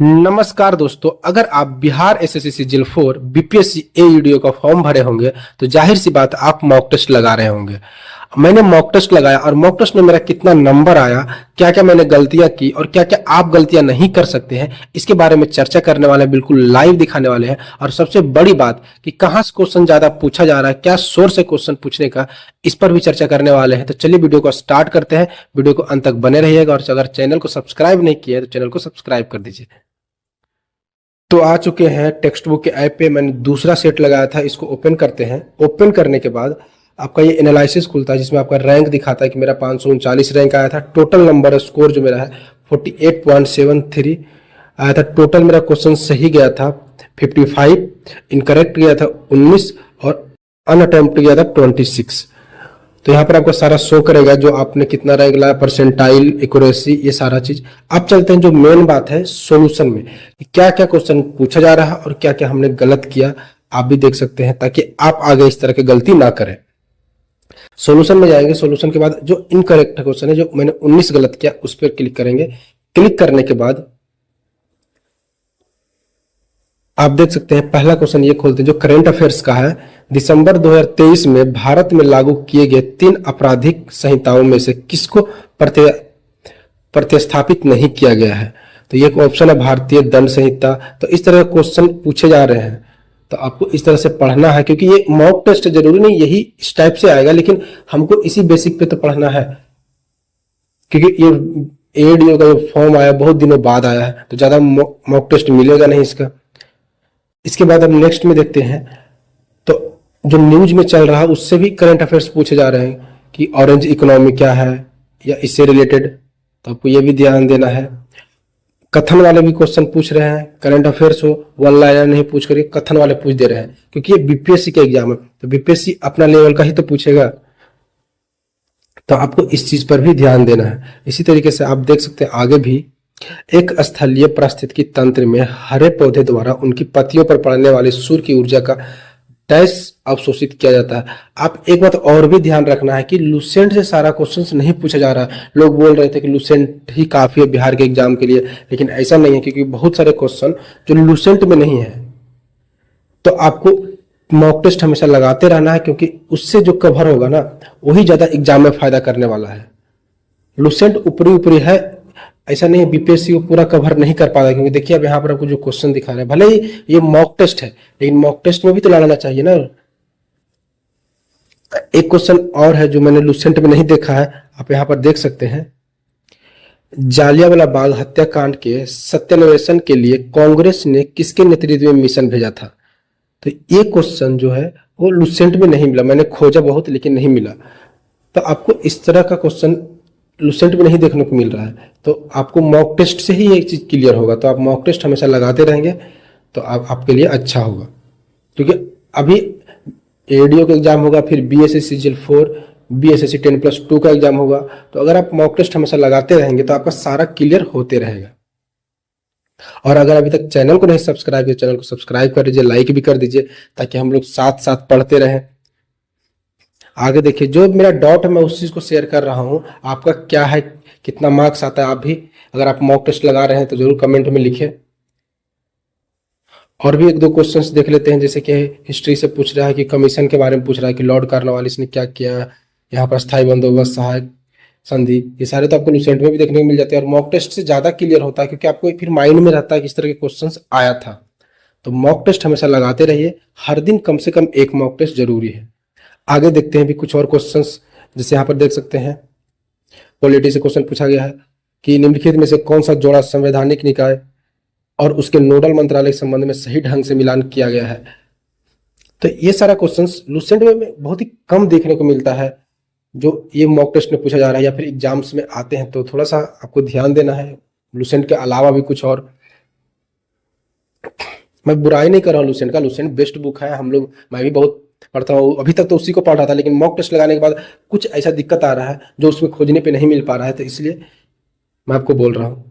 नमस्कार दोस्तों, अगर आप बिहार एसएससी सिजिल 4 बीपीएससी एईडीओ का फॉर्म भरे होंगे तो जाहिर सी बात आप मॉक टेस्ट लगा रहे होंगे। मैंने मॉक टेस्ट लगाया और मॉक टेस्ट में मेरा कितना नंबर आया, क्या क्या मैंने गलतियां की और क्या क्या आप गलतियां नहीं कर सकते हैं, इसके बारे में चर्चा करने वाले हैं। बिल्कुल लाइव दिखाने वाले हैं। और सबसे बड़ी बात कि कहां से क्वेश्चन ज्यादा पूछा जा रहा है, क्या सोर्स है क्वेश्चन पूछने का, इस पर भी चर्चा करने वाले हैं। तो चलिए वीडियो को स्टार्ट करते हैं। वीडियो को अंत तक बने रहिएगा और अगर चैनल को सब्सक्राइब नहीं किया है तो चैनल को सब्सक्राइब कर दीजिए। तो आ चुके हैं टेक्स्ट बुक के ऐप पे। मैंने दूसरा सेट लगाया था, इसको ओपन करते हैं। ओपन करने के बाद आपका ये एनालिसिस खुलता है जिसमें आपका रैंक दिखाता है कि मेरा 539 रैंक आया था। टोटल नंबर स्कोर जो मेरा है 48.73 आया था। टोटल मेरा क्वेश्चन सही गया था 55, इनकरेक्ट गया था 19 और अनअटेम्प्ट गया था 26। तो यहाँ पर आपको सारा शो करेगा जो आपने कितना रैंक लाया, परसेंटाइल, एक्यूरेसी, ये सारा चीज। अब चलते हैं जो मेन बात है सॉल्यूशन में, कि क्या क्या क्वेश्चन पूछा जा रहा है और क्या क्या हमने गलत किया, आप भी देख सकते हैं ताकि आप आगे इस तरह की गलती ना करें। सॉल्यूशन में जाएंगे। सॉल्यूशन के बाद जो इनकरेक्ट क्वेश्चन है, जो मैंने 19 गलत किया, उस पर क्लिक करेंगे। क्लिक करने के बाद आप देख सकते हैं पहला क्वेश्चन ये खोलते हैं जो करंट अफेयर्स का है। दिसंबर 2023 में भारत में लागू किए गए 3 आपराधिक संहिताओं में से किसको प्रतिस्थापित नहीं किया गया है। तो ये ऑप्शन है भारतीय दंड संहिता। तो इस तरह के क्वेश्चन पूछे जा रहे हैं, तो आपको इस तरह से पढ़ना है, क्योंकि ये मॉक टेस्ट जरूरी नहीं यही इस टाइप से आएगा, लेकिन हमको इसी बेसिक पे तो पढ़ना है। क्योंकि ये एडीओ का जो फॉर्म आया बहुत दिनों बाद आया है, तो ज्यादा मॉक टेस्ट मिलेगा नहीं इसका। इसके बाद अब नेक्स्ट में देखते हैं, तो जो न्यूज में चल रहा है उससे भी करंट अफेयर्स पूछे जा रहे हैं कि ऑरेंज इकोनॉमी क्या है या इससे रिलेटेड, तो आपको ये भी ध्यान देना है। कथन वाले भी क्वेश्चन पूछ रहे हैं, करंट अफेयर्स हो, वन लाइनर नहीं पूछ कर कथन वाले पूछ दे रहे हैं, क्योंकि ये बीपीएससी का एग्जाम है, तो बीपीएससी अपना लेवल का ही तो पूछेगा, तो आपको इस चीज पर भी ध्यान देना है। इसी तरीके से आप देख सकते हैं आगे भी, एक स्थलीय पारिस्थितिकी तंत्र में हरे पौधे द्वारा उनकी पत्तियों पर पड़ने वाली सूर्य की ऊर्जा का डैश अवशोषित किया जाता है। आप एक बात और भी ध्यान रखना है कि लुसेंट से सारा क्वेश्चन नहीं पूछा जा रहा है। लोग बोल रहे थे कि लुसेंट ही काफी है बिहार के एग्जाम के लिए, लेकिन ऐसा नहीं है, क्योंकि बहुत सारे क्वेश्चन जो लुसेंट में नहीं है। तो आपको मॉक टेस्ट हमेशा लगाते रहना है, क्योंकि उससे जो कवर होगा ना वही ज्यादा एग्जाम में फायदा करने वाला है। लुसेंट ऊपरी ऊपरी है, ऐसा नहीं बीपीएससी को पूरा कवर नहीं कर पाता, क्योंकि देखिए अब यहाँ पर आपको जो क्वेश्चन दिखा रहे हैं, भले ही ये मॉक टेस्ट है लेकिन मॉक टेस्ट में भी तो लाना चाहिए ना। एक क्वेश्चन और है जो मैंने लुसेंट में नहीं देखा है, आप यहाँ पर देख सकते हैं। जालियांवाला बाग हत्याकांड के सत्यान्वेषण के लिए कांग्रेस ने किसके नेतृत्व में मिशन भेजा था। तो ये क्वेश्चन जो है वो लुसेंट में नहीं मिला, मैंने खोजा बहुत लेकिन नहीं मिला। तो आपको इस तरह का क्वेश्चन लुसेंट में नहीं देखने को मिल रहा है, तो आपको मॉक टेस्ट से ही एक चीज क्लियर होगा। तो आप मॉक टेस्ट हमेशा लगाते रहेंगे तो आपके लिए अच्छा होगा, क्योंकि अभी एडीओ का एग्जाम होगा, फिर बीएसएससी सिजिल 4, बीएसएससी 10+2 का एग्जाम होगा। तो अगर आप मॉक टेस्ट हमेशा लगाते रहेंगे तो आपका सारा क्लियर होते रहेगा। और अगर अभी तक चैनल को नहीं सब्सक्राइब किया, चैनल को सब्सक्राइब कर दीजिए, लाइक भी कर दीजिए, ताकि हम लोग साथ साथ पढ़ते रहें। आगे देखिए, जो मेरा डाउट है मैं उस चीज को शेयर कर रहा हूं। आपका क्या है, कितना मार्क्स आता है, आप भी अगर आप मॉक टेस्ट लगा रहे हैं तो जरूर कमेंट में लिखें। और भी एक दो क्वेश्चंस देख लेते हैं, जैसे कि हिस्ट्री से पूछ रहा है कि कमीशन के बारे में पूछ रहा है कि लॉर्ड कॉर्नवालिस ने क्या किया, यहाँ पर स्थायी बंदोबस्त, सहायक संधि, ये सारे तो आपको लुसेंट में भी देखने को मिल जाते हैं। और मॉक टेस्ट से ज्यादा क्लियर होता है, क्योंकि आपको फिर माइंड में रहता है कि इस तरह के क्वेश्चन आया था। तो मॉक टेस्ट हमेशा लगाते रहिए, हर दिन कम से कम एक मॉक टेस्ट जरूरी है। आगे देखते हैं भी कुछ और क्वेश्चंस, जैसे यहाँ पर देख सकते हैं पॉलिटी से क्वेश्चन पूछा गया है कि निम्नलिखित में से कौन सा जोड़ा संवैधानिक निकाय और उसके नोडल मंत्रालय के संबंध में सही ढंग से मिलान किया गया है। तो ये सारा क्वेश्चंस लुसेंट में बहुत ही कम देखने को मिलता है, जो ये मॉक टेस्ट में पूछा जा रहा है या फिर एग्जाम्स में आते हैं, तो थोड़ा सा आपको ध्यान देना है। लुसेंट के अलावा भी कुछ और, मैं बुराई नहीं कर रहा हूँ लुसेंट का, लुसेंट बेस्ट बुक है, हम लोग, मैं भी बहुत पढ़ता हूँ, अभी तक तो उसी को पढ़ रहा था, लेकिन मॉक टेस्ट लगाने के बाद कुछ ऐसा दिक्कत आ रहा है जो उसमें खोजने पे नहीं मिल पा रहा है, तो इसलिए मैं आपको बोल रहा हूँ।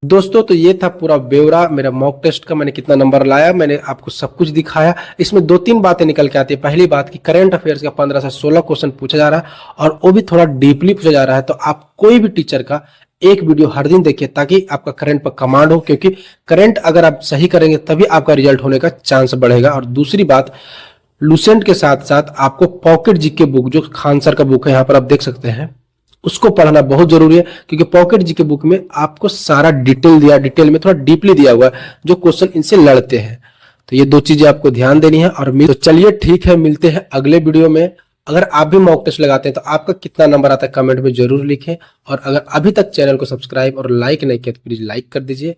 दोस्तों, तो ये था पूरा ब्यौरा मेरा मॉक टेस्ट का, मैंने कितना नंबर लाया, मैंने आपको सब कुछ दिखाया। इसमें 2-3 बातें निकल के आती है। पहली बात कि करंट अफेयर्स का 15 से 16 क्वेश्चन पूछा जा रहा है, और वो भी थोड़ा डीपली पूछा जा रहा है। तो आप कोई भी टीचर का एक वीडियो हर दिन देखिए ताकि आपका करंट पर कमांड हो, क्योंकि करंट अगर आप सही करेंगे तभी आपका रिजल्ट होने का चांस बढ़ेगा। और दूसरी बात, लुसेंट के साथ साथ आपको पॉकेट जीके बुक, जो खान सर का बुक है यहाँ पर आप देख सकते हैं, उसको पढ़ना बहुत जरूरी है, क्योंकि पॉकेट जीके बुक में आपको सारा डिटेल में थोड़ा डीपली दिया हुआ है जो क्वेश्चन इनसे लड़ते हैं। तो ये दो चीजें आपको ध्यान देनी है। और तो चलिए ठीक है, मिलते हैं अगले वीडियो में। अगर आप भी मॉक टेस्ट लगाते हैं तो आपका कितना नंबर आता है कमेंट में जरूर लिखें। और अगर अभी तक चैनल को सब्सक्राइब और लाइक नहीं किया तो प्लीज लाइक कर दीजिए।